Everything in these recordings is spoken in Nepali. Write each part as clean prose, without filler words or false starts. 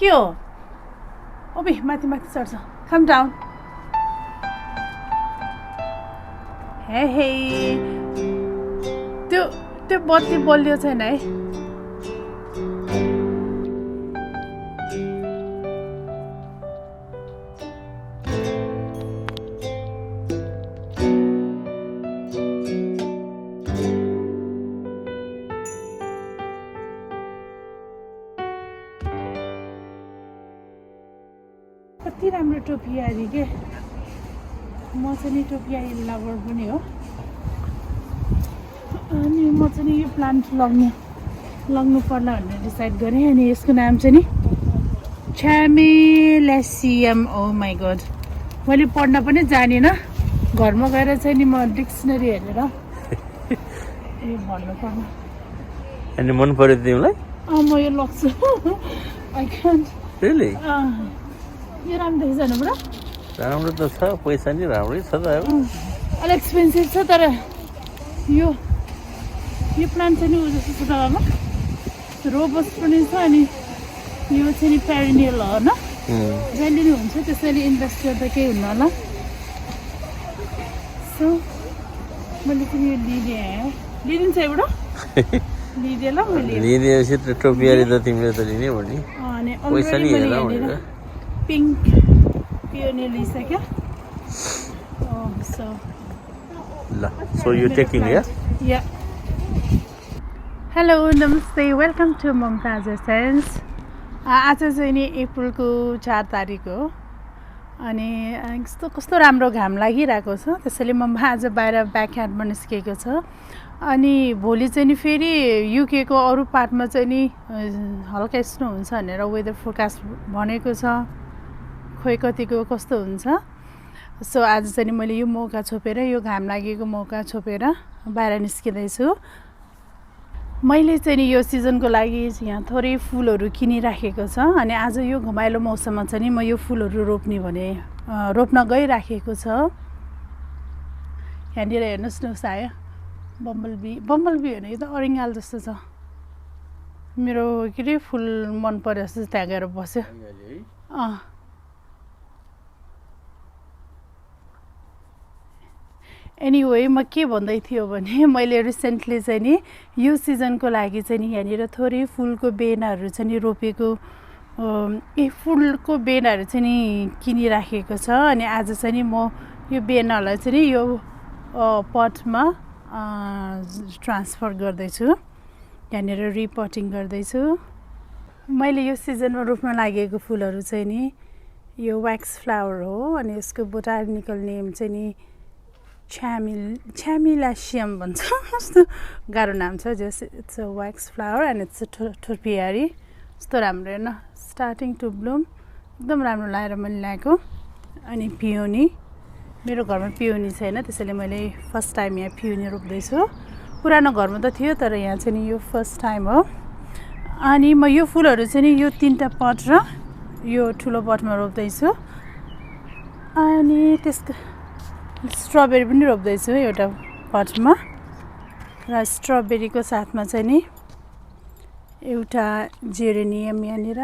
के हो ओबे माथि माथि चढ्छ कम डाउन हे त्यो बत्ती बलियो छैन है कति राम्रो टोपियारी के म चाहिँ नि टोपियारी लभर पनि हो अनि म चाहिँ नि यो प्लान्ट लग्नु पर्ला भनेर डिसाइड गरेँ अनि यसको नाम चाहिँ नि च्यामेलेसियम ओ माई गड मैले पढ्न पनि जानिनँ घरमा गएर चाहिँ नि म डिक्सनरी हेरेर यो भन्नु पर्ला अनि मन पर्यो तिमीलाई म यो लग्छु आई क्यान्ट रियली यो राम्रो देख्छ हेर्नु राम्रो त छ पैसा नि राम्रै छ त अब अलिक एक्सपेन्सिभ छ तर यो प्लान्ट चाहिँ नि उ जस्तो छ तपाईँमा रोबस पनि छ अनि यो चाहिँ नि पेरिनियल हो होइन जहिले नि हुन्छ त्यसैले इन्भेस्ट गर्दा केही हुन्न होला सो मैले पनि यो लिदिन्छ एउटा लिदिएँ ल मैले लिदिएपछि त टोपियारी त तिमीले त लिने हो नि अनि पैसा नि हेर भनेर पिङ्क पियोनियर लिइसक्यो ल so you taking yeah hello नमस्ते वेलकम टु ममताज एसेन्स आज चाहिँ नि अप्रिलको 4 तारिक हो अनि कस्तो राम्रो घाम लागिरहेको छ त्यसैले म आज बाहिर ब्याकयार्डमा निस्केको छ अनि भोलि चाहिँ नि फेरि युकेको अरू पार्टमा चाहिँ नि हल्का स्नो हुन्छ भनेर वेदर फोरकास्ट भनेको छ खोइ कतिको कस्तो हुन्छ सो आज चाहिँ नि मैले यो मौका छोपेर यो घाम लागेको मौका छोपेर बाहिर निस्किँदैछु मैले चाहिँ नि यो सिजनको लागि यहाँ थोरै फुलहरू किनिराखेको छ अनि आज यो घमाइलो मौसममा चाहिँ नि म यो फुलहरू रोप्न गइराखेको छ यहाँनिर हेर्नुहोस् न उस आयो बम्बलबी होइन यो त अरिङ्गाल जस्तो छ मेरो के अरे फुल मन पर्यो जस्तो त्यहाँ गएर बस्यो एनिवे म के भन्दै थियो भने मैले रिसेन्टली चाहिँ नि यो सिजनको लागि चाहिँ नि यहाँनिर थोरै फुलको बेनाहरू चाहिँ नि रोपेको फुलको बेनाहरू चाहिँ नि किनिराखेको छ अनि आज चाहिँ नि म यो बेनाहरूलाई चाहिँ नि यो पटमा ट्रान्सफर गर्दैछु यहाँनिर रिपटिङ गर्दैछु मैले यो सिजनमा रोप्न लागेको फुलहरू चाहिँ नि यो व्याक्स फ्लावर हो अनि यसको बोटानिकल नेम चाहिँ नि च्यामेलेसियम भन्छ कस्तो गाह्रो नाम छ जस it's a wax flower and it's a topiary कस्तो राम्रो हेर्न स्टार्टिङ टु ब्लुम एकदम राम्रो लगाएर मैले ल्याएको अनि पियोनी मेरो घरमा पियोनी छैन त्यसैले मैले फर्स्ट टाइम यहाँ पियोनी रोप्दैछु पुरानो घरमा त थियो तर यहाँ चाहिँ नि यो फर्स्ट टाइम हो अनि म यो फुलहरू चाहिँ नि यो 3टा पट र यो ठुलो पटमा रोप्दैछु अनि त्यसको स्ट्रबेरी पनि रोप्दैछु एउटा पटमा र स्ट्रबेरीको साथमा चाहिँ नि एउटा जेरेनियम यहाँनिर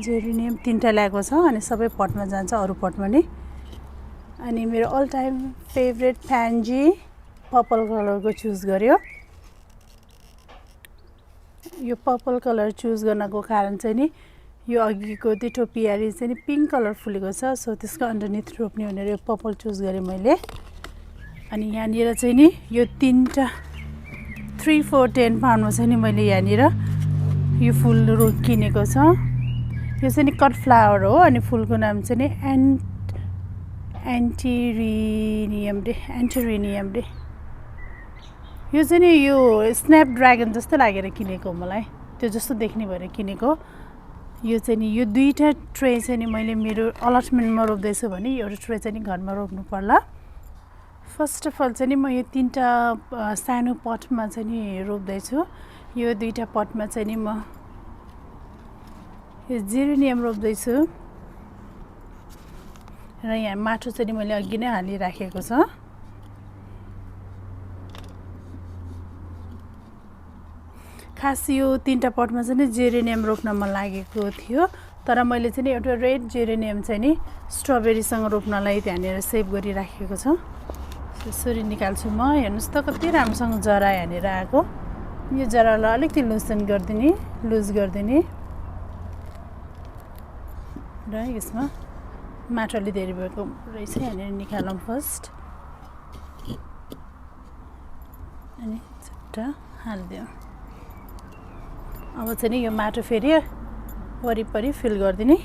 जेरेनियम 3टा ल्याएको छ अनि सबै पटमा जान्छ अरू पटमा नि अनि मेरो अल टाइम फेभरेट प्यान्जी पर्पल कलरको चुज गर्यो यो पर्पल कलर चुज गर्नको कारण चाहिँ नि यो अघिको त्यो टोपियारी चाहिँ नि पिङ्क कलर फुलेको छ सो त्यसको अन्डरनिथ रोप्ने भनेर यो पर्पल चुज गरेँ मैले अनि यहाँनिर चाहिँ नि यो 3टा 3, 4, 10 पाउन्डमा चाहिँ नि मैले यहाँनिर यो फुल किनेको छ यो चाहिँ नि कट फ्लावर हो अनि फुलको नाम चाहिँ नि एन्टिरिनियम डे यो चाहिँ नि यो स्न्याप ड्रागन जस्तो लागेर किनेको मलाई त्यो जस्तो देख्ने भएर किनेको यो चाहिँ नि यो 2टा ट्रे चाहिँ नि मैले मेरो अलटमेन्टमा रोप्दैछु भने एउटा ट्रे चाहिँ नि घरमा रोप्नु पर्ला फर्स्ट अफ अल चाहिँ नि म यो 3टा सानो पटमा चाहिँ नि रोप्दैछु यो 2टा पटमा चाहिँ नि म यो जेरेनियम रोप्दैछु र यहाँ माटो चाहिँ नि मैले अघि नै हालिराखेको छ खास यो 3टा पटमा चाहिँ नि जेरेनियम रोप्न मन लागेको थियो तर मैले चाहिँ नि एउटा रेड जेरेनियम चाहिँ नि स्ट्रबेरीसँग रोप्नलाई त्यहाँनिर सेभ गरिराखेको छ यसरी निकाल्छु म हेर्नुहोस् त कति राम्रोसँग जरा यहाँनिर आएको यो जरालाई अलिकति लुज गरिदिने र यसमा माटो अलि धेरै भएको रहेछ यहाँनिर निकालौँ फर्स्ट अनि चट्टा हालिदियो अब चाहिँ नि यो माटो फेरि वरिपरि फिल गरिदिने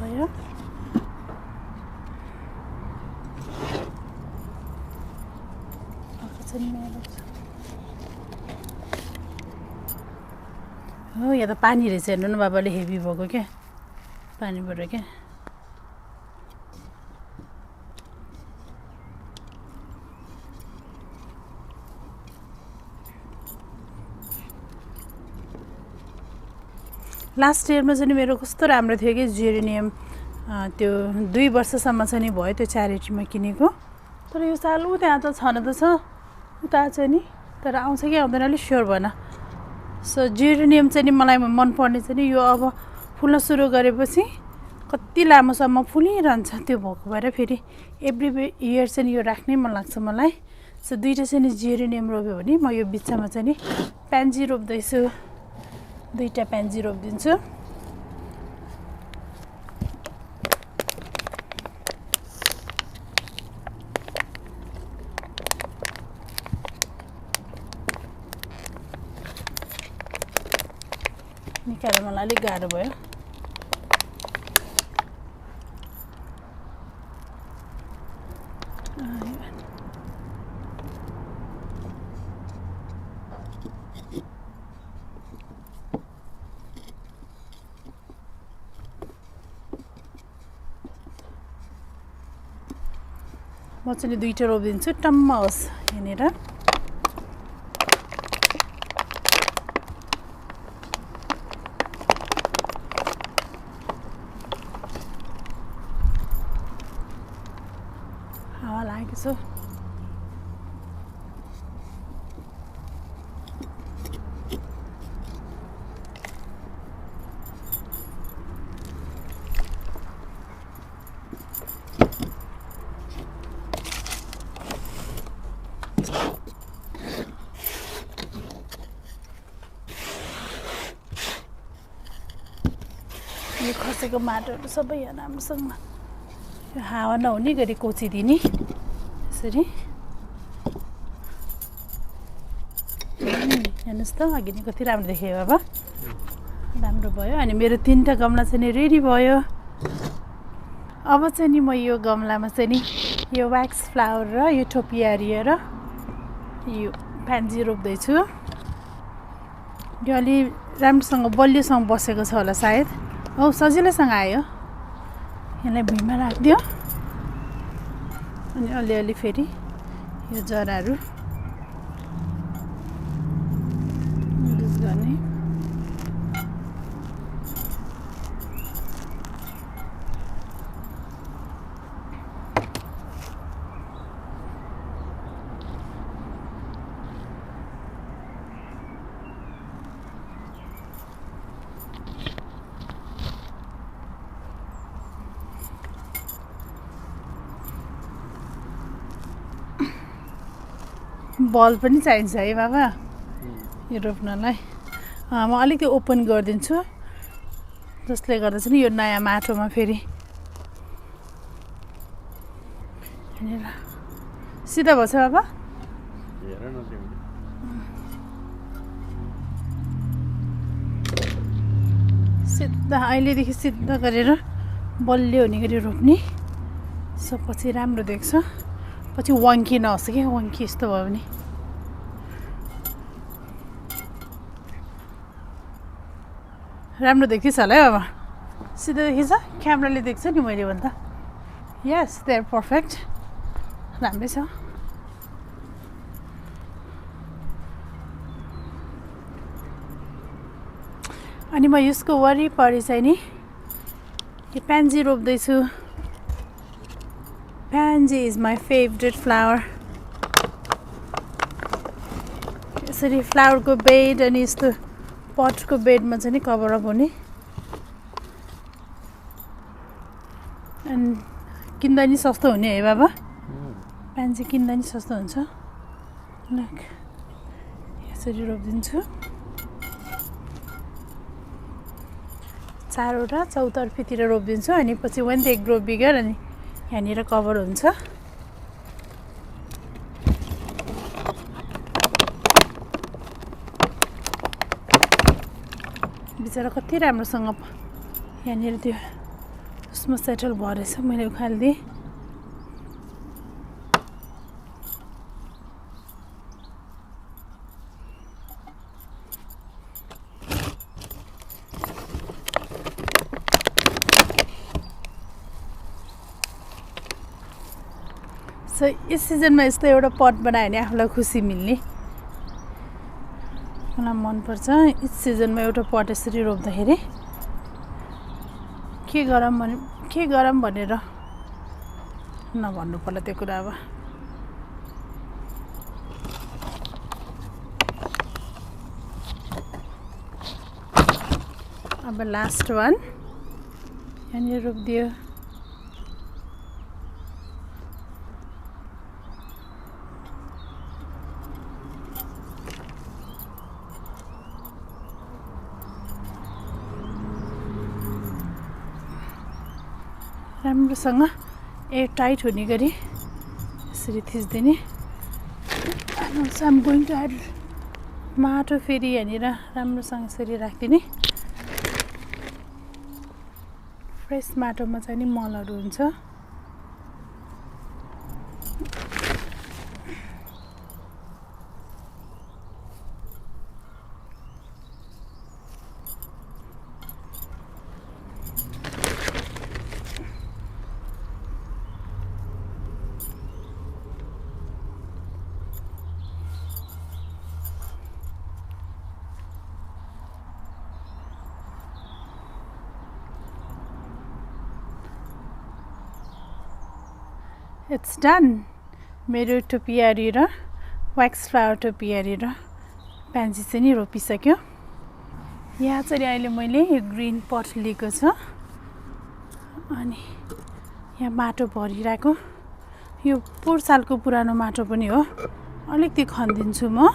भयो हो यहाँ त पानी रहेछ हेर्नु न बाबाले हेभी भएको क्या पानीबाट क्या लास्ट इयरमा चाहिँ मेरो कस्तो राम्रो थियो कि जेरेनियम त्यो 2 वर्षसम्म चाहिँ नि भयो त्यो च्यारिटीमा किनेको तर यो साल त्यहाँ त छन त छ उता चाहिँ नि तर आउँछ कि आउँदैन अलिक स्योर भएन सो जेरेनियम चाहिँ नि मलाई मनपर्ने चाहिँ नि यो अब फुल्न सुरु गरेपछि कति लामोसम्म फुलिरहन्छ त्यो भएको भएर फेरि एभ्री इयर चाहिँ नि यो राख्नै मन लाग्छ मलाई सो 2टा चाहिँ नि जेरेनियम रोप्यो भने म यो बिचमा चाहिँ नि प्यान्जी रोप्दैछु 2टा प्यान्जी रोपिदिन्छु निकाल्न मलाई अलिक गाह्रो भयो म चाहिँ 2टा रोपिदिन्छु टम्म होस् यहाँनिर हावा लागेको छ यो खसेको माटोहरू सबै यहाँ राम्रोसँग यो हावा नहुने गरी कोचिदिने यसरी हेर्नुहोस् त अघि नै कति राम्रो देखेँ बाबा राम्रो भयो अनि मेरो 3टा गमला चाहिँ नि रेडी भयो अब चाहिँ नि म यो गमलामा चाहिँ नि यो व्याक्स फ्लावर र यो टोपियारी र यो प्यान्जी रोप्दैछु यो अलि राम्रोसँग बलियोसँग बसेको छ होला सायद औ सजिलैसँग आयो यसलाई भुइँमा राखिदियो अनि अलिअलि फेरि यो जराहरू युज गर्ने बल पनि चाहिन्छ है बाबा यो रोप्नलाई म अलिकति ओपन गरिदिन्छु जसले गर्दा चाहिँ यो नयाँ माटोमा फेरि सिधा भयो बाबा सिधा अहिलेदेखि सिधा गरेर बलियो हुने गरी रोप्ने सो पछि राम्रो देख्छ पछि वङ्की नहोस् कि वङ्की यस्तो भयो भने राम्रो देखिस् होला है बाबा सिधै देखिन्छ क्यामेराले देख्छ नि मैले भन्दा यस दे आर पर्फेक्ट राम्रै छ। अनि म यसको वरिपरि चाहिँ नि यो प्यान्जी रोप्दैछु। प्यान्जी इज माई फेभरेट फ्लावर। यसरी फ्लावरको बेड अनि यस्तो पटको बेडमा चाहिँ नि कभर अप हुने। अनि किन्दा नि सस्तो हुने है बाबा? प्यान्जी किन्दा नि सस्तो हुन्छ। यसरी रोपिदिन्छु। चारवटा चौतर्फीतिर रोपिदिन्छु अनि पछि when they grow bigger अनि यहाँनिर कभर हुन्छ। बिचरा कति राम्रोसँग यहाँनिर त्यो उसमा सेटल भयो रहेछ, मैले उखालिदिएँ। सो यस सिजनमा यस्तो एउटा पट बनायो भने आफूलाई खुसी मिल्ने, मलाई मनपर्छ। यस सिजनमा एउटा पट यसरी रोप्दाखेरि के गरम भनेर नभन्नु पर्ला त्यो कुरा। अब लास्ट वान यहाँनिर रोपिदियो। राम्रोसँग एयर टाइट हुने गरी यसरी थिच्दिने। आम गोइङ टु एड माटो फेरि यहाँनिर राम्रोसँग यसरी राखिदिने। फ्रेस माटोमा चाहिँ नि मलहरू हुन्छ। It's done. मेरो टोपियारी र व्याक्स फ्लावर टोपियारी र प्यान्जी चाहिँ नि रोपिसक्यो। यहाँ चाहिँ अहिले मैले यो ग्रिन पट लिएको छ अनि यहाँ माटो भरिरहेको। यो पोहोर सालको पुरानो माटो पनि हो, अलिकति खनिदिन्छु म।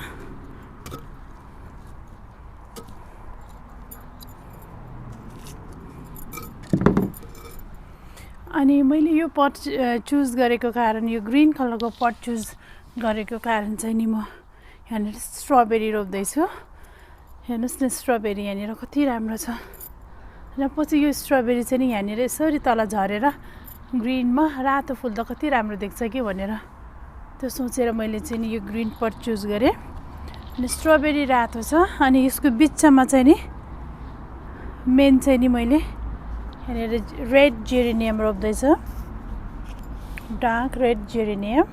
अनि मैले यो पट चुज गरेको कारण, यो ग्रिन कलरको पट चुज गरेको कारण चाहिँ नि म यहाँनिर स्ट्रबेरी रोप्दैछु। हेर्नुहोस् न स्ट्रबेरी यहाँनिर कति राम्रो छ। र पछि यो स्ट्रबेरी चाहिँ नि यहाँनिर यसरी तल झरेर ग्रिनमा रातो फुल त कति राम्रो देख्छ कि भनेर त्यो सोचेर मैले चाहिँ नि यो ग्रिन पट चुज गरेँ। अनि स्ट्रबेरी रातो छ अनि यसको बिचमा चाहिँ नि मेन चाहिँ नि मैले यहाँनिर रेड जेरेनियम रोप्दैछु, डार्क रेड जेरेनियम।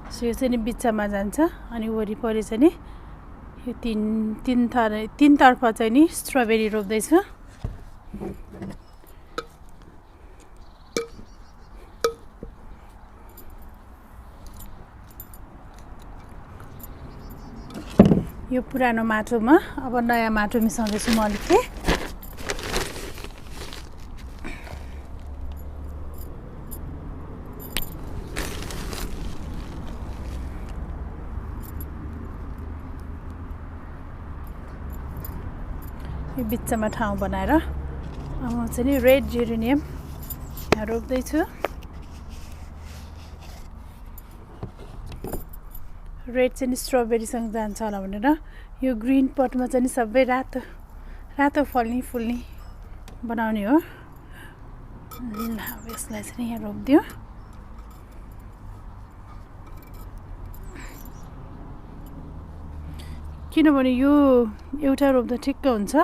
सो यो चाहिँ नि बिचमा जान्छ अनि वरिपरि चाहिँ नि यो तिनतर्फ चाहिँ नि स्ट्रबेरी रोप्दैछु। यो पुरानो माटोमा अब नयाँ माटो मिसाउँदैछु म अलिकति। यो बिचमा ठाउँ बनाएर अब म चाहिँ नि रेड जेरेनियम यहाँ रोप्दैछु। रेड चाहिँ नि स्ट्रबेरीसँग जान्छ होला भनेर यो ग्रिन पटमा चाहिँ नि सबै रातो रातो फल्ने बनाउने हो। ल अब यसलाई चाहिँ यहाँ रोपिदियो। किनभने यो एउटा रोप्दा ठिक्क हुन्छ।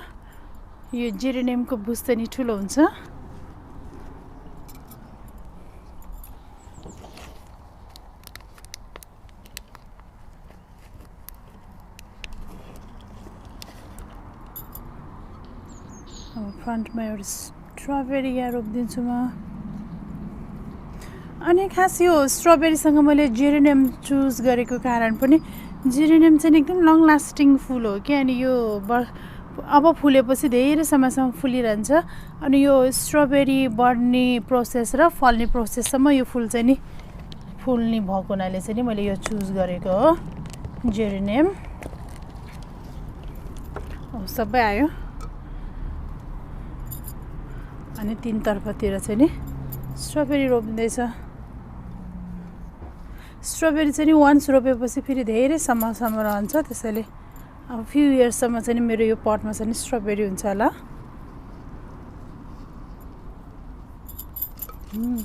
यो जेरेनियमको बुस चाहिँ नि ठुलो हुन्छ। फ्रन्टमा एउटा स्ट्रबेरी यहाँ रोपिदिन्छु म अनि खास यो स्ट्रबेरीसँग मैले जेरेनियम चुज गरेको कारण पनि जेरेनियम चाहिँ एकदम लङ लास्टिङ फुल हो कि अनि यो अब फुलेपछि धेरै समयसम्म फुलिरहन्छ अनि यो स्ट्रबेरी बढ्ने प्रोसेस र फल्ने प्रोसेससम्म यो फुल चाहिँ नि फुल्ने भएको हुनाले चाहिँ नि मैले यो चुज गरेको हो जेरेनियम सबै आयो अनि तीनतर्फतिर चाहिँ नि स्ट्रबेरी रोपिँदैछ स्ट्रबेरी चाहिँ नि वान्स रोपेपछि फेरि धेरै समयसम्म रहन्छ त्यसैले अब फ्यु इयर्ससम्म चाहिँ नि मेरो यो पटमा चाहिँ नि स्ट्रबेरी हुन्छ होला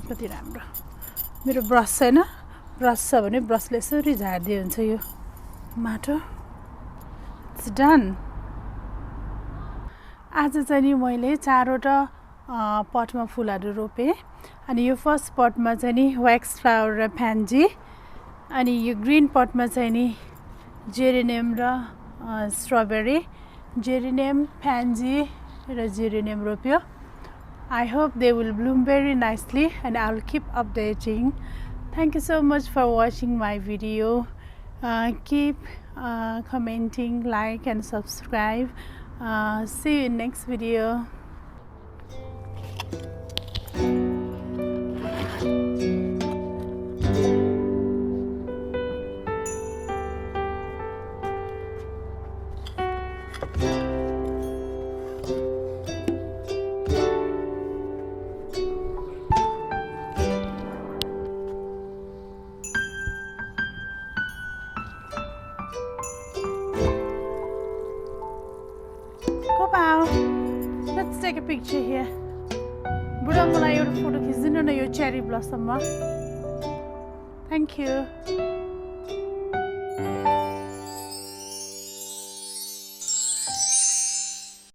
कति राम्रो मेरो ब्रस छैन ब्रस छ भने ब्रसले यसरी झार्दै हुन्छ यो माटो इट्स डन आज चाहिँ नि मैले 4वटा पटमा फुलहरू रोपेँ अनि यो फर्स्ट पटमा चाहिँ नि व्याक्स फ्लावर र फ्यान्जी अनि यो ग्रीन पटमा चाहिँ नि जेरेनियम र स्ट्रबेरी जेरेनियम फ्यान्जी र जेरेनियम रोप्यो I hope they will bloom very nicely and I will keep updating. Thank you so much for watching my video. Keep commenting, like and subscribe. See you in next video. Wow, let's take a picture here. बुढा मलाई एउटा फोटो खिचिदिनु न यो चेरी ब्लसममा. Thank you.